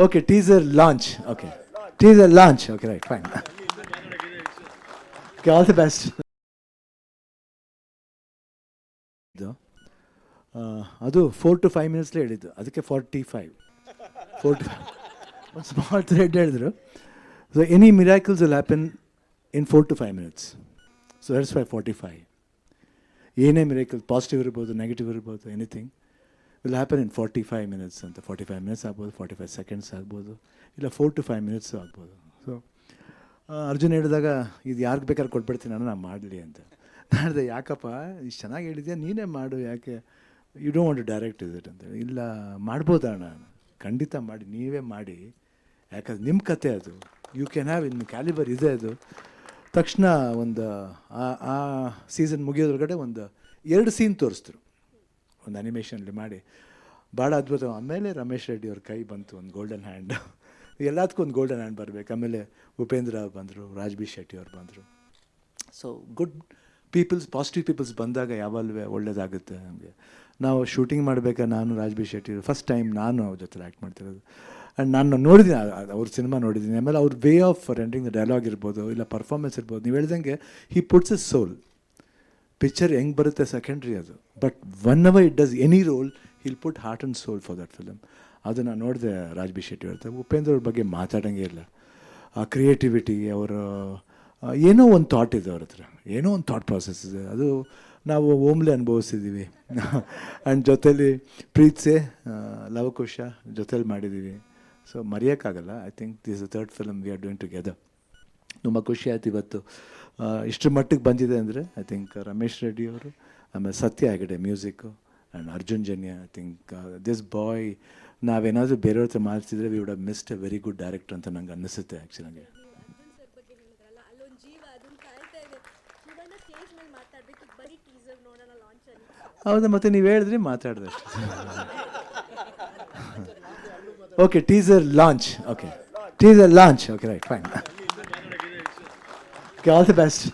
Okay, teaser launch. Okay. Teaser launch. Okay, right, fine. Okay, all the best. ಅದು 4 to 5 minutes ಹೇಳಿದ್ದು, ಅದಕ್ಕೆ 45. 4 to 5. ಒಂದು small thread ಹೇಳಿದ್ರು. So any miracles will happen in 4 to 5 minutes. So that's why 45. ಏನೇ miracle, positive ಇರ್ಬೋದು, negative ಇರ್ಬೋದು, anything will happen in 45 minutes ಅಂತ. 45 minutes ಆಗ್ಬೋದು, 45 seconds ಆಗ್ಬೋದು, ಇಲ್ಲ 4 to 5 minutes ಆಗ್ಬೋದು. ಸೊ ಅರ್ಜುನ್ ಹೇಳಿದಾಗ ಇದು ಯಾರಿಗೆ ಬೇಕಾದ್ರೆ ಕೊಟ್ಬಿಡ್ತೀನಿ ನಾನು ಮಾಡಲಿ ಅಂತ. ನಾನು ಹೇಳಿದೆ, ಯಾಕಪ್ಪ ಇಷ್ಟು ಚೆನ್ನಾಗಿ ಹೇಳಿದ್ಯಾ, ನೀನೇ ಮಾಡು, ಯಾಕೆ you don't want to direct it ಅಂತ. ಇಲ್ಲ, ಮಾಡ್ಬೋದಣ್ಣ, ಖಂಡಿತ ಮಾಡಿ, ನೀವೇ ಮಾಡಿ, ಯಾಕಂದ್ರೆ ನಿಮ್ಮ ಕತೆ ಅದು, you can have in calibre ಇದೆ ಅದು. ತಕ್ಷಣ ಒಂದು ಆ ಸೀಸನ್ ಮುಗಿಯೋದ್ರೊಳಗಡೆ ಒಂದು 2 ಸೀನ್ ತೋರಿಸಿದ್ರು, ಒಂದು ಅನಿಮೇಷನಲ್ಲಿ ಮಾಡಿ, ಭಾಳ ಅದ್ಭುತ. ಆಮೇಲೆ ರಮೇಶ್ ರೆಡ್ಡಿ ಅವ್ರ ಕೈ ಬಂತು, ಒಂದು ಗೋಲ್ಡನ್ ಹ್ಯಾಂಡ್. ಎಲ್ಲದಕ್ಕೂ ಒಂದು ಗೋಲ್ಡನ್ ಹ್ಯಾಂಡ್ ಬರಬೇಕು. ಆಮೇಲೆ ಉಪೇಂದ್ರ ಬಂದರು, ರಾಜ್ ಬಿ ಶೆಟ್ಟಿ ಅವ್ರು ಬಂದರು. So good peoples, positive peoples ಬಂದಾಗ ಯಾವಾಗಲೂ ಒಳ್ಳೇದಾಗುತ್ತೆ ನಮಗೆ. ನಾವು ಶೂಟಿಂಗ್ ಮಾಡಬೇಕಾದ್ರೆ ನಾನು Raj B Shetty first time ನಾನು ಅವ್ರ ಜೊತೆ ಆ್ಯಕ್ಟ್ ಮಾಡ್ತಿರೋದು. ಆ್ಯಂಡ್ ನಾನು ನೋಡಿದ್ದೀನಿ, ಅವ್ರ ಸಿನಿಮಾ ನೋಡಿದ್ದೀನಿ. ಆಮೇಲೆ ಅವ್ರ way of rendering the dialogue ಇರ್ಬೋದು, ಇಲ್ಲ ಪರ್ಫಾರ್ಮೆನ್ಸ್ ಇರ್ಬೋದು, ನೀವು ಹೇಳ್ದಂಗೆ he puts his soul. Picture ಹೆಂಗೆ ಬರುತ್ತೆ ಸೆಕೆಂಡ್ರಿ ಅದು, but whatever it does any role he'll put heart and soul for that film. ಅದು ನಾನು ನೋಡಿದೆ ರಾಜ್ ಬಿ ಶೆಟ್ಟಿ ಅವ್ರ. ಉಪೇಂದ್ರ ಅವ್ರ ಬಗ್ಗೆ ಮಾತಾಡೋಂಗೆ ಇಲ್ಲ. ಆ ಕ್ರಿಯೇಟಿವಿಟಿ, ಅವರ ಏನೋ ಒಂದು ಥಾಟ್ ಇದೆ ಅವ್ರ ಹತ್ರ, ಏನೋ ಒಂದು ಥಾಟ್ ಪ್ರಾಸೆಸ್ ಇದೆ, ಅದು ನಾವು ಓಮ್ಲಿ ಅನುಭವಿಸಿದ್ದೀವಿ. ಆ್ಯಂಡ್ ಜೊತೇಲಿ ಪ್ರೀತ್ಸೆ, ಲವಕುಶ ಜೊತೇಲಿ ಮಾಡಿದ್ದೀವಿ. ಸೊ ಮರೆಯೋಕ್ಕಾಗಲ್ಲ. I think this the 3rd film we are doing together. ತುಂಬ ಖುಷಿ ಆಯ್ತು ಇವತ್ತು ಇಷ್ಟರ ಮಟ್ಟಿಗೆ ಬಂದಿದೆ ಅಂದರೆ. ಐ ಥಿಂಕ್ ರಮೇಶ್ ರೆಡ್ಡಿ ಅವರು, ಆಮೇಲೆ Satya Hegde music, and Arjun Janya. I think this boy, ನಾವೇನಾದರೂ ಬೇರೆಯವ್ರ ಹತ್ರ ಮಾಡ್ತಿದ್ರೆ we would have missed a very good director ಅಂತ ನಂಗೆ ಅನ್ನಿಸುತ್ತೆ ಆ್ಯಕ್ಚುಲಾಗಿ. ಹೌದಾ, ಮತ್ತೆ ನೀವು ಹೇಳಿದ್ರಿ ಮಾತಾಡಿದಷ್ಟು. Okay, teaser launch. Okay, teaser launch. Okay, right, fine. Okay, all the best.